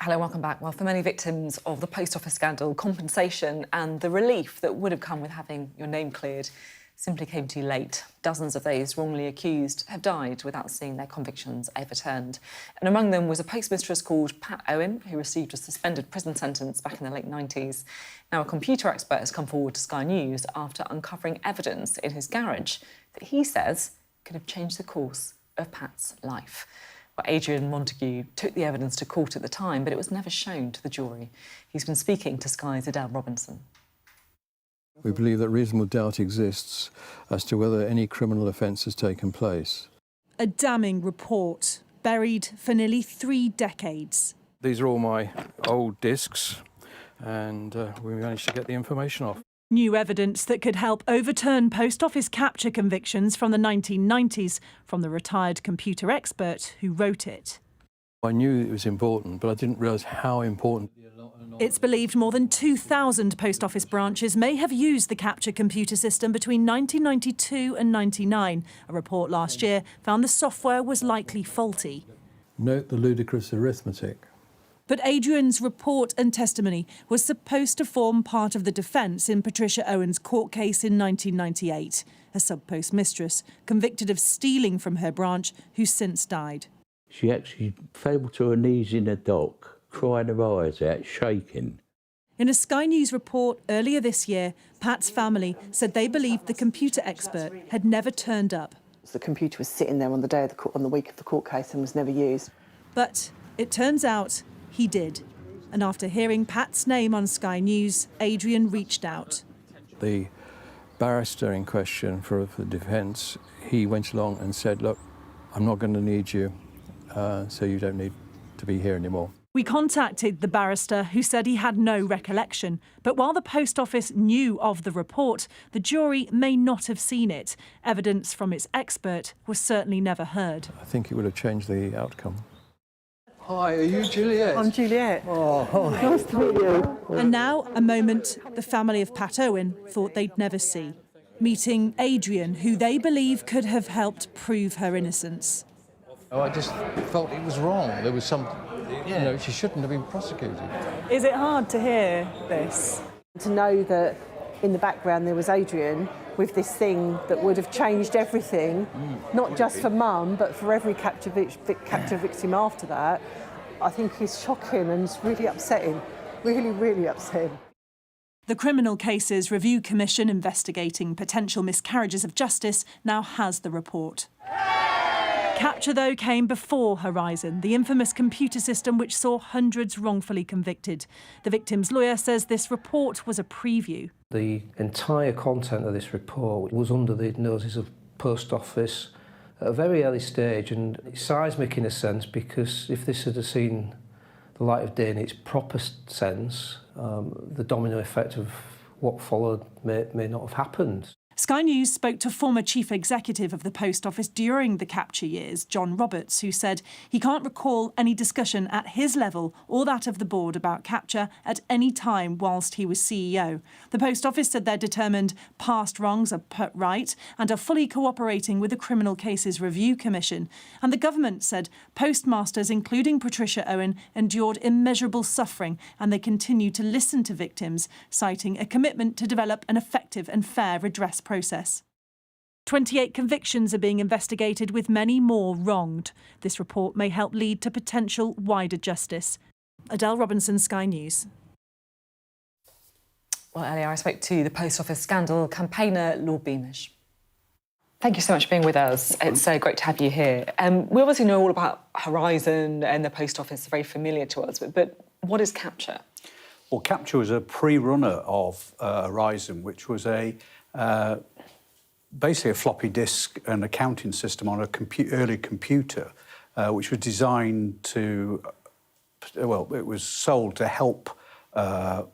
S1: Hello, welcome back. Well, for many victims of the post office scandal, compensation and the relief that would have come with having your name cleared simply came too late. Dozens of those wrongly accused have died without seeing their convictions overturned. And among them was a postmistress called Pat Owen, who received a suspended prison sentence back in the late 90s. Now, a computer expert has come forward to Sky News after uncovering evidence in his garage that he says could have changed the course of Pat's life. Well, Adrian Montague took the evidence to court at the time, but it was never shown to the jury. He's been speaking to Sky's Adele Robinson.
S17: We believe that reasonable doubt exists as to whether any criminal offence has taken place.
S18: A damning report, buried for nearly 3 decades.
S17: These are all my old discs, and we managed to get the information off.
S18: New evidence that could help overturn post office capture convictions from the 1990s from the retired computer expert who wrote it.
S17: I knew it was important, but I didn't realise how important.
S18: It's believed more than 2,000 post office branches may have used the capture computer system between 1992 and 99. A report last year found the software was likely faulty.
S17: Note the ludicrous arithmetic.
S18: But Adrian's report and testimony was supposed to form part of the defence in Patricia Owen's court case in 1998, a sub-post mistress convicted of stealing from her branch who's since died.
S19: She actually fell to her knees in the dock, crying her eyes out, shaking.
S18: In a Sky News report earlier this year, Pat's family said they believed the computer expert had never turned up.
S20: The computer was sitting there on the week of the court case and was never used.
S18: But it turns out he did. And after hearing Pat's name on Sky News, Adrian reached out.
S17: The barrister in question for the defence, he went along and said, look, I'm not going to need you, so you don't need to be here anymore.
S18: We contacted the barrister, who said he had no recollection. But while the Post Office knew of the report, the jury may not have seen it. Evidence from its expert was certainly never heard.
S17: I think it would have changed the outcome.
S21: Hi, are you Juliet?
S20: I'm Juliet.
S21: Oh, hi.
S20: Nice to meet you.
S18: And now, a moment the family of Pat Owen thought they'd never see. Meeting Adrian, who they believe could have helped prove her innocence.
S21: Oh, I just felt it was wrong. There was some, she shouldn't have been prosecuted.
S20: Is it hard to hear this? To know that in the background there was Adrian with this thing that would have changed everything, not just for Mum, but for every capture victim after that, I think is shocking and it's really upsetting. Really, really upsetting.
S18: The Criminal Cases Review Commission investigating potential miscarriages of justice now has the report. Capture, though, came before Horizon, the infamous computer system which saw hundreds wrongfully convicted. The victim's lawyer says this report was a preview.
S22: The entire content of this report was under the noses of Post Office at a very early stage, and it's seismic in a sense, because if this had seen the light of day in its proper sense, the domino effect of what followed may not have happened.
S18: Sky News spoke to former chief executive of the Post Office during the capture years, John Roberts, who said he can't recall any discussion at his level or that of the board about capture at any time whilst he was CEO. The Post Office said they're determined past wrongs are put right and are fully cooperating with the Criminal Cases Review Commission. And the government said postmasters, including Patricia Owen, endured immeasurable suffering and they continue to listen to victims, citing a commitment to develop an effective and fair redress process. 28 convictions are being investigated, with many more wronged. This report may help lead to potential wider justice. Adele Robinson, Sky News.
S1: Well, earlier I spoke to the Post Office scandal campaigner, Lord Beamish. Thank you so much for being with us. It's so great to have you here. We obviously know all about Horizon and the Post Office, very familiar to us, but what is capture?
S23: Well, capture was a pre-runner of Horizon, which was basically a floppy disk and accounting system on an early computer, which was designed to, it was sold to help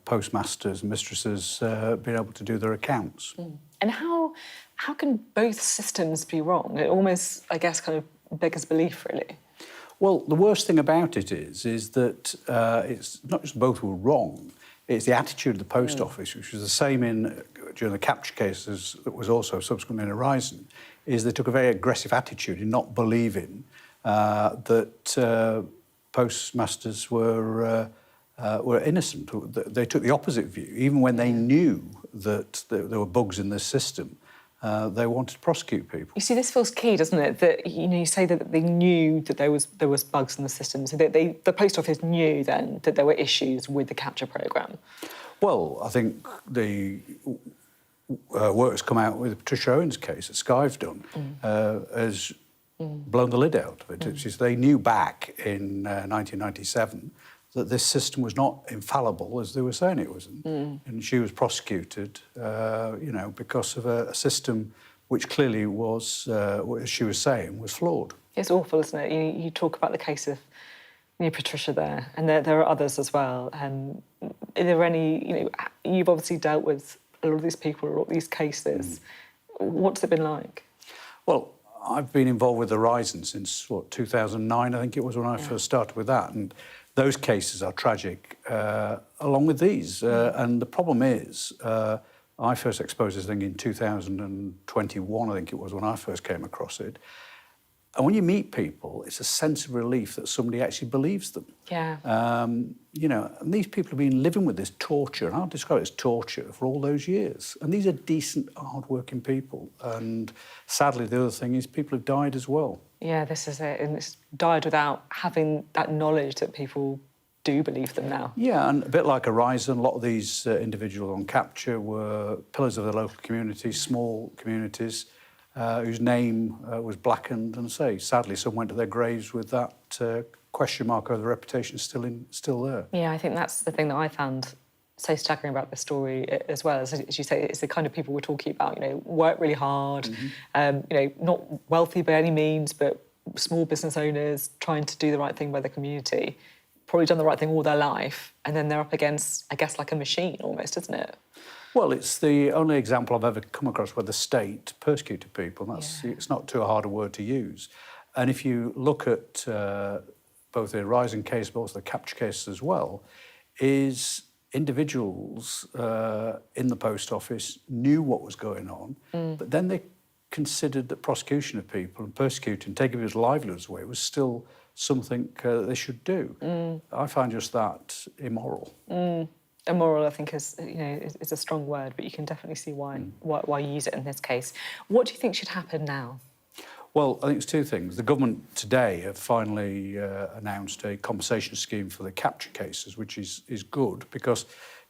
S23: postmasters and mistresses be able to do their accounts.
S1: And how can both systems be wrong? It almost, I guess, kind of beggars belief, really.
S23: Well, the worst thing about it is that it's not just both were wrong, it's the attitude of the Post Office, which was the same during the capture cases that was also subsequently in Horizon, is they took a very aggressive attitude in not believing that postmasters were innocent. They took the opposite view. Even when they knew that there were bugs in the system, they wanted to prosecute people.
S1: You see, this feels key, doesn't it? That you say that they knew that there was bugs in the system, so that the Post Office knew then that there were issues with the capture programme.
S23: Well, I think the work that's come out with Patricia Owen's case that Sky've done has blown the lid out of it. It's just they knew back in 1997 that this system was not infallible, as they were saying it wasn't. And she was prosecuted, because of a system which clearly was, as she was saying, was flawed.
S1: It's awful, isn't it? You talk about the case of Patricia there, and there are others as well. Are there any, you've obviously dealt with a lot of these people, a lot of these cases. What's it been like?
S23: Well, I've been involved with Horizon since, 2009, I think it was when I first started with that. And those cases are tragic, along with these. And the problem is, I first exposed this thing in 2021, I think it was, when I first came across it. And when you meet people, it's a sense of relief that somebody actually believes them.
S1: Yeah.
S23: You know, and these people have been living with this torture, and I'll describe it as torture, for all those years. And these are decent, hard-working people. And sadly, the other thing is people have died as well.
S1: Yeah, this is it. And it's died without having that knowledge that people do believe them now.
S23: Yeah, and a bit like Horizon, a lot of these individuals on capture were pillars of the local communities, small communities, whose name was blackened. And sadly, some went to their graves with that question mark over the reputation still there.
S1: Yeah, I think that's the thing that I found so staggering about this story as well. As you say, it's the kind of people we're talking about, you know, work really hard, you know, not wealthy by any means, but small business owners trying to do the right thing by the community, probably done the right thing all their life, and then they're up against, I guess, like a machine almost, isn't it?
S23: Well, it's the only example I've ever come across where the state persecuted people. And it's not too hard a word to use. And if you look at both the Horizon case, but also the capture case as well, is individuals in the post office knew what was going on, but then they considered that prosecution of people and persecuting, taking people's livelihoods away, was still something they should do. I find just that immoral.
S1: Immoral, I think, is a strong word, but you can definitely see why you use it in this case. What do you think should happen now?
S23: Well, I think it's two things. The government today have finally announced a compensation scheme for the capture cases, which is good because,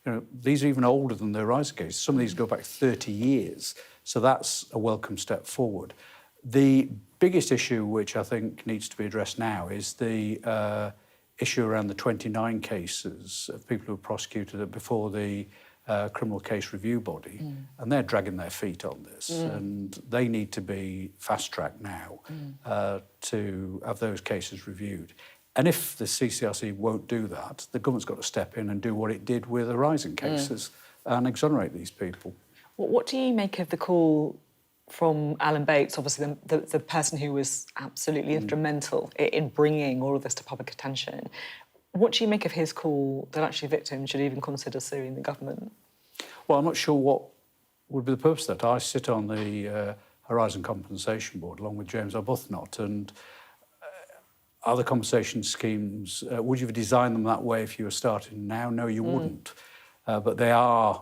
S23: you know, these are even older than the Horizon cases. Some of these go back 30 years, so that's a welcome step forward. The biggest issue, which I think needs to be addressed now, is the issue around the 29 cases of people who were prosecuted before the criminal case review body, and they're dragging their feet on this, and they need to be fast-tracked now to have those cases reviewed. And if the CCRC won't do that, the government's got to step in and do what it did with the Horizon cases and exonerate these people.
S1: What do you make of the call from Alan Bates, obviously the person who was absolutely instrumental in bringing all of this to public attention? What do you make of his call that actually victims should even consider suing the government?
S23: Well, I'm not sure what would be the purpose of that. I sit on the Horizon Compensation Board along with James Arbuthnot, and other compensation schemes, would you have designed them that way if you were starting now? No, you wouldn't. But they are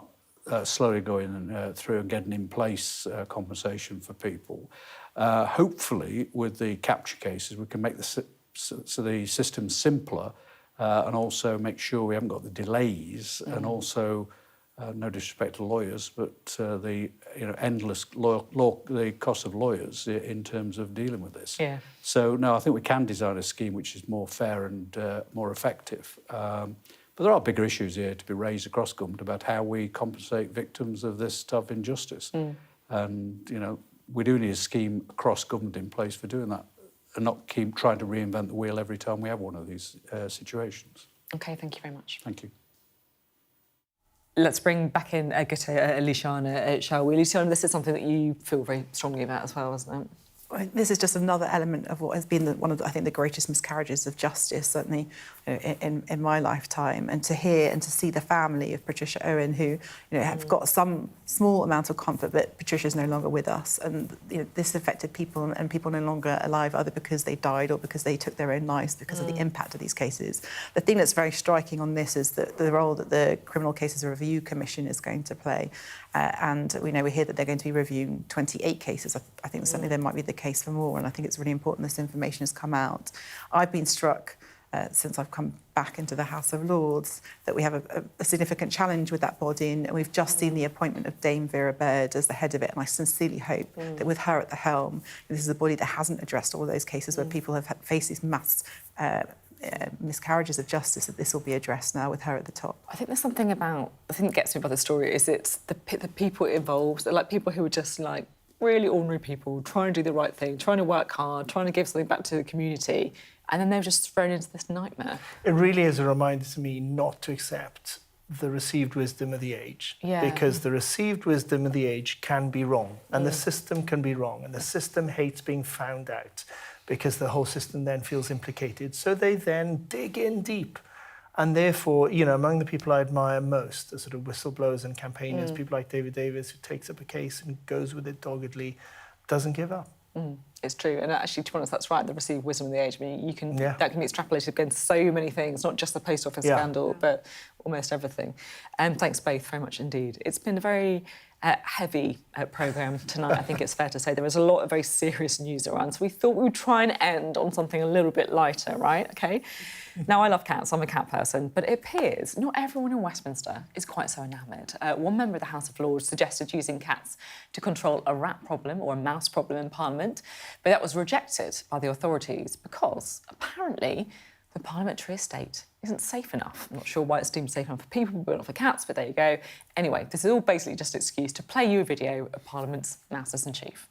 S23: slowly going through and getting in place compensation for people. Hopefully, with the capture cases, we can make the system simpler and also make sure we haven't got the delays and also, no disrespect to lawyers, but the endless the cost of lawyers in terms of dealing with this.
S1: Yeah.
S23: So, no, I think we can design a scheme which is more fair and more effective. But there are bigger issues here to be raised across government about how we compensate victims of this type of injustice. And, you know, we do need a scheme across government in place for doing that and not keep trying to reinvent the wheel every time we have one of these situations.
S1: OK, thank you very much.
S23: Thank you.
S1: Let's bring back in Gitte Lishana, shall we? Lishana, this is something that you feel very strongly about as well, isn't it?
S10: This is just another element of what has been one of, I think, the greatest miscarriages of justice, certainly in my lifetime. And to hear and to see the family of Patricia Owen, who have got some small amount of comfort, but Patricia's no longer with us, and this affected people, and people no longer alive, either because they died or because they took their own lives because of the impact of these cases. The thing that's very striking on this is that the role that the Criminal Cases Review Commission is going to play. And we hear that they're going to be reviewing 28 cases. I think certainly there might be the case for more, and I think it's really important this information has come out. I've been struck since I've come back into the House of Lords that we have a significant challenge with that body, and we've just seen the appointment of Dame Vera Baird as the head of it, and I sincerely hope that with her at the helm, this is a body that hasn't addressed all those cases where people have faced these mass miscarriages of justice, that this will be addressed now with her at the top.
S1: I think there's something about, the thing that gets me about the story is it's the people involved. They're like people who are just like really ordinary people trying to do the right thing, trying to work hard, trying to give something back to the community, and then they're just thrown into this nightmare.
S9: It really is a reminder to me not to accept the received wisdom of the age. Because the received wisdom of the age can be wrong, and the system can be wrong, and the system hates being found out, because the whole system then feels implicated. So they then dig in deep. And therefore, among the people I admire most, the sort of whistleblowers and campaigners, people like David Davis, who takes up a case and goes with it doggedly, doesn't give up.
S1: It's true, and actually, to be honest, that's right. The received wisdom of the age. I mean, that can be extrapolated against so many things, not just the post office scandal, but almost everything. Thanks both very much indeed. It's been a very heavy programme tonight. I think it's fair to say there was a lot of very serious news around, so we thought we would try and end on something a little bit lighter, right? Okay. Now, I love cats. I'm a cat person, but it appears not everyone in Westminster is quite so enamoured. One member of the House of Lords suggested using cats to control a rat problem or a mouse problem in Parliament, but that was rejected by the authorities because apparently the parliamentary estate isn't safe enough. I'm not sure why it's deemed safe enough for people, but not for cats, but there you go. Anyway, this is all basically just an excuse to play you a video of Parliament's Mouses-in-Chief.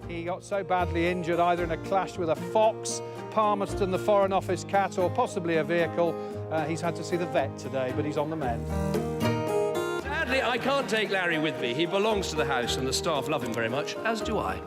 S3: He got so badly injured either in a clash with a fox, Palmerston, the Foreign Office cat, or possibly a vehicle. He's had to see the vet today, but he's on the mend.
S4: Sadly, I can't take Larry with me. He belongs to the house and the staff love him very much, as do I.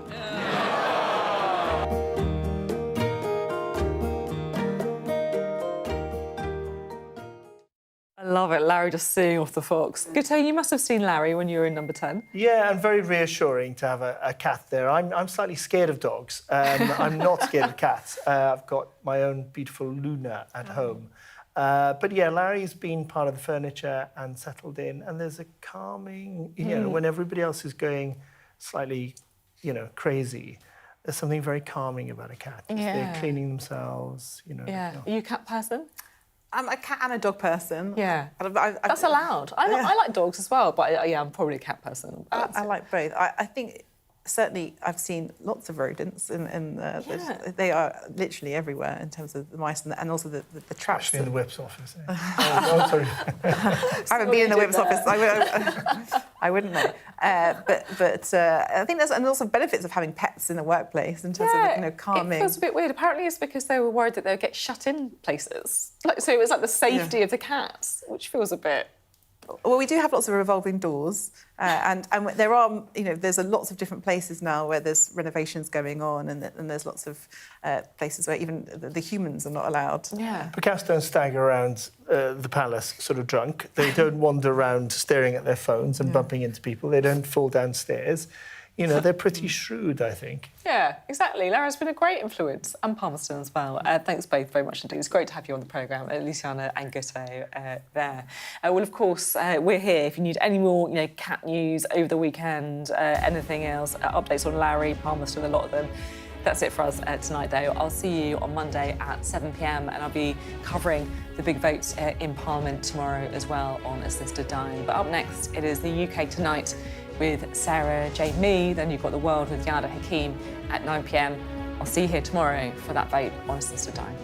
S1: I love it, Larry just seeing off the fox. Guto, you must have seen Larry when you were in number 10.
S9: Yeah, and very reassuring to have a cat there. I'm slightly scared of dogs. I'm not scared of cats. I've got my own beautiful Luna at home. But yeah, Larry's been part of the furniture and settled in, and there's a calming, you know, when everybody else is going slightly, you know, crazy, there's something very calming about a cat. They're cleaning themselves, you know.
S1: Yeah. Are you a cat person?
S10: I'm a cat and a dog person.
S1: Yeah. That's allowed. I like dogs as well, but yeah, I'm probably a cat person.
S10: I like both. I think certainly I've seen lots of rodents they are literally everywhere in terms of the mice and also the traps.
S9: Especially in the whip's office. Oh, sorry.
S10: I haven't been in the whip's office. I wouldn't know. But I think there's and also benefits of having pets in the workplace in terms of calming.
S1: It feels a bit weird. Apparently, it's because they were worried that they would get shut in places. So it was like the safety of the cats, which feels a bit.
S10: Well, we do have lots of revolving doors, and there are, there's lots of different places now where there's renovations going on, and there's lots of places where even the humans are not allowed.
S1: Yeah.
S9: But cats don't stagger around the palace sort of drunk. They don't wander around staring at their phones and bumping into people. They don't fall downstairs. You know, they're pretty shrewd, I think.
S1: Yeah, exactly. Lara's been a great influence, and Palmerston as well. Thanks both very much indeed. It's great to have you on the programme, Luciana and Guto there. Well, of course, we're here. If you need any more, cat news over the weekend, anything else, updates on Larry, Palmerston, a lot of them. That's it for us tonight, though. I'll see you on Monday at 7 p.m, and I'll be covering the big votes in Parliament tomorrow as well on assisted dying. But up next, it is the UK Tonight with Sarah J. Mee. Then you've got The World with Yada Hakeem at 9 p.m. I'll see you here tomorrow for that vote on assisted dying.